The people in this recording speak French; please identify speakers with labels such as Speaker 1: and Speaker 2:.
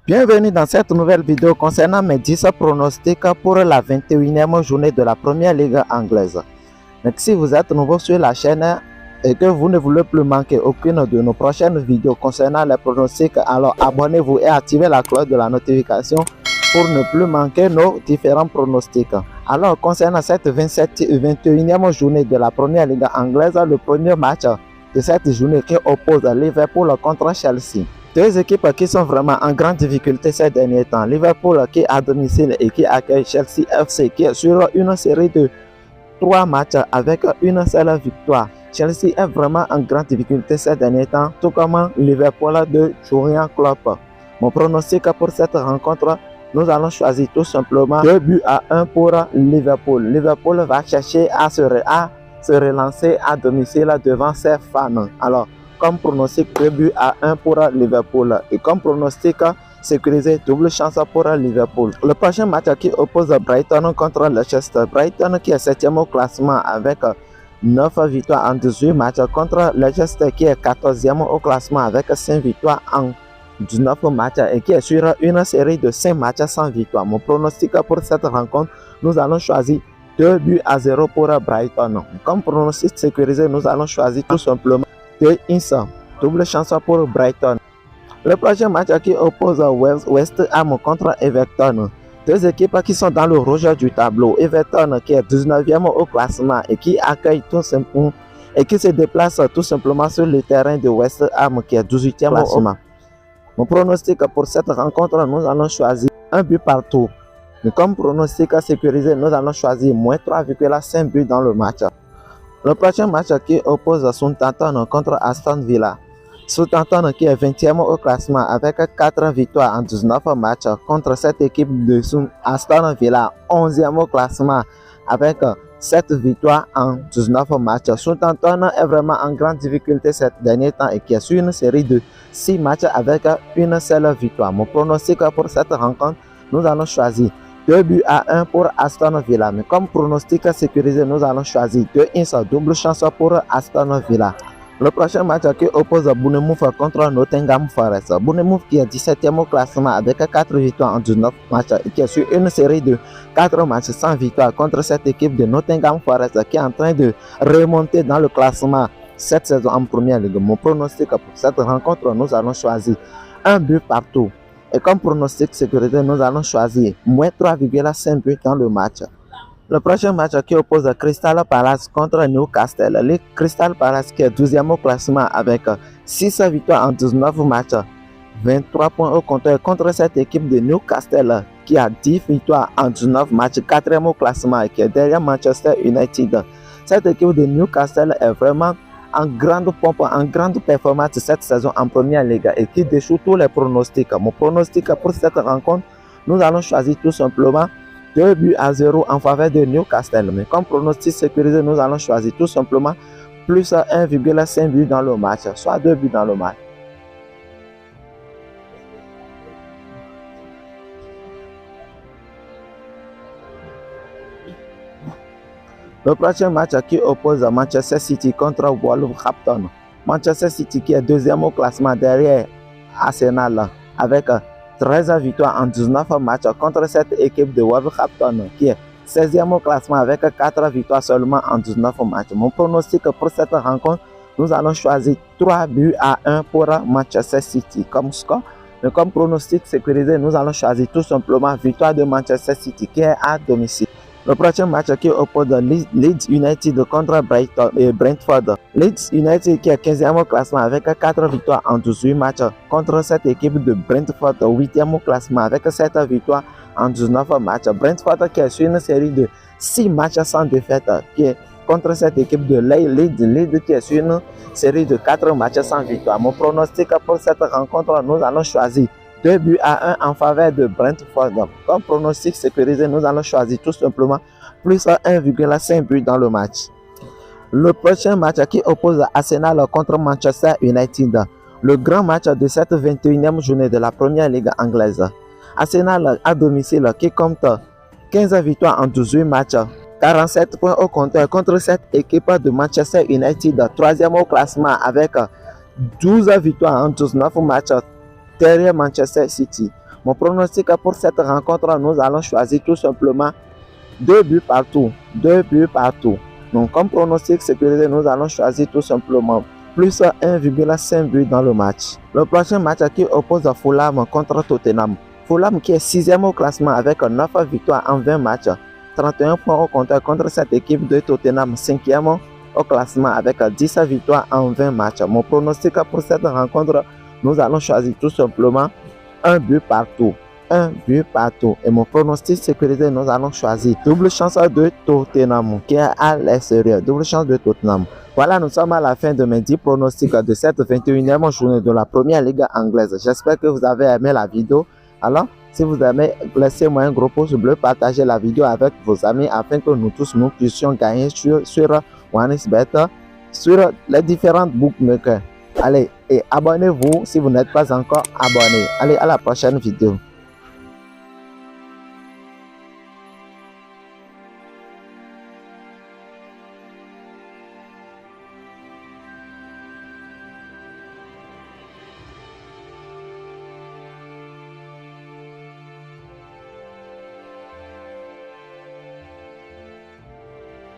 Speaker 1: Bienvenue dans cette nouvelle vidéo concernant mes 10 pronostics pour la 21e journée de la Première Ligue anglaise. Donc, si vous êtes nouveau sur la chaîne et que vous ne voulez plus manquer aucune de nos prochaines vidéos concernant les pronostics, alors abonnez-vous et activez la cloche de la notification pour ne plus manquer nos différents pronostics. Alors, concernant cette 21e journée de la Première Ligue anglaise, le premier match de cette journée qui oppose Liverpool contre Chelsea. Deux équipes qui sont vraiment en grande difficulté ces derniers temps. Liverpool qui est à domicile et qui accueille Chelsea FC qui est sur une série de 3 matchs avec une seule victoire. Chelsea est vraiment en grande difficulté ces derniers temps, tout comme Liverpool de Jurgen Klopp. Mon pronostic pour cette rencontre, nous allons choisir tout simplement 2-1 pour Liverpool. Liverpool va chercher à se relancer à domicile devant ses fans. Alors, comme pronostic 2-1 pour Liverpool et comme pronostic sécurisé double chance pour Liverpool. Le prochain match qui oppose Brighton contre Leicester. Brighton qui est 7e au classement avec 9 victoires en 18 matchs contre Leicester qui est 14e au classement avec 5 victoires en 19 matchs et qui est sur une série de 5 matchs sans victoire. Mon pronostic pour cette rencontre, nous allons choisir 2-0 pour Brighton. Comme pronostic sécurisé, nous allons choisir tout simplement 2-1, double chance pour Brighton. Le prochain match qui oppose West Ham contre Everton. Deux équipes qui sont dans le rouge du tableau. Everton qui est 19e au classement et qui accueille tout simplement et qui se déplace tout simplement sur le terrain de West Ham qui est 18e au classement. Mon pronostic pour cette rencontre, nous allons choisir un but partout. Mais comme pronostic sécurisé, nous allons choisir moins 3,5 buts dans le match. Le prochain match qui oppose Southampton contre Aston Villa. Southampton qui est 20e au classement avec 4 victoires en 19 matchs contre cette équipe de Aston Villa, 11e au classement avec 7 victoires en 19 matchs. Southampton est vraiment en grande difficulté ces derniers temps et qui est sur une série de 6 matchs avec une seule victoire. Mon pronostic pour cette rencontre, nous allons choisir 2-1 pour Aston Villa. Mais comme pronostic sécurisé, nous allons choisir 2-1, double chance pour Aston Villa. Le prochain match qui oppose Bournemouth contre Nottingham Forest. Bournemouth qui est 17e au classement avec 4 victoires en 19 matchs et qui est sur une série de 4 matchs sans victoire contre cette équipe de Nottingham Forest qui est en train de remonter dans le classement cette saison en première ligue. Mon pronostic pour cette rencontre, nous allons choisir un but partout. Et comme pronostic sécurité, nous allons choisir moins 3,5 buts dans le match. Le prochain match qui oppose Crystal Palace contre Newcastle. Le Crystal Palace qui est 12e au classement avec 6 victoires en 19 matchs, 23 points au compteur contre cette équipe de Newcastle qui a 10 victoires en 19 matchs, 4e au classement et qui est derrière Manchester United. Cette équipe de Newcastle est vraiment en grande pompe, en grande performance cette saison en première ligue et qui déchoue tous les pronostics. Mon pronostic pour cette rencontre, nous allons choisir tout simplement 2-0 en faveur de Newcastle. Mais comme pronostic sécurisé, nous allons choisir tout simplement plus 1,5 but dans le match, soit 2 buts dans le match. Le prochain match qui oppose Manchester City contre Wolverhampton. Manchester City qui est 2e au classement derrière Arsenal avec 13 victoires en 19 matchs contre cette équipe de Wolverhampton qui est 16e au classement avec 4 victoires seulement en 19 matchs. Mon pronostic pour cette rencontre, nous allons choisir 3-1 pour Manchester City comme score. Mais comme pronostic sécurisé, nous allons choisir tout simplement victoire de Manchester City qui est à domicile. Le prochain match qui oppose Leeds United contre Brentford. Leeds United qui est 15e au classement avec 4 victoires en 18 matchs contre cette équipe de Brentford, 8e au classement avec 7 victoires en 19 matchs. Brentford qui est sur une série de 6 matchs sans défaite qui est contre cette équipe de Leeds qui est sur une série de 4 matchs sans victoire. Mon pronostic pour cette rencontre, nous allons choisir 2-1 en faveur de Brentford. Comme pronostic sécurisé, nous allons choisir tout simplement plus 1,5 but dans le match. Le prochain match qui oppose Arsenal contre Manchester United. Le grand match de cette 21e journée de la Première Ligue anglaise. Arsenal à domicile qui compte 15 victoires en 18 matchs, 47 points au compteur contre cette équipe de Manchester United, 3e au classement avec 12 victoires en 19 matchs derrière Manchester City. Mon pronostic pour cette rencontre, nous allons choisir tout simplement 2 buts partout. 2 buts partout. Donc, comme pronostic sécurisé, nous allons choisir tout simplement plus 1,5 buts dans le match. Le prochain match qui oppose Fulham contre Tottenham. Fulham qui est 6e au classement avec 9 victoires en 20 matchs. 31 points au compteur contre cette équipe de Tottenham, 5e au classement avec 10 victoires en 20 matchs. Mon pronostic pour cette rencontre, nous allons choisir tout simplement 1 but partout. 1 but partout. Et mon pronostic sécurisé, nous allons choisir double chance de Tottenham qui est à l'extérieur. Double chance de Tottenham. Voilà, nous sommes à la fin de mes 10 pronostics de cette 21e journée de la première ligue anglaise. J'espère que vous avez aimé la vidéo. Alors, si vous aimez, laissez-moi un gros pouce bleu, partagez la vidéo avec vos amis afin que nous tous nous puissions gagner sur OneXBet, sur les différentes bookmakers. Allez, et abonnez-vous si vous n'êtes pas encore abonné. Allez, à la prochaine vidéo.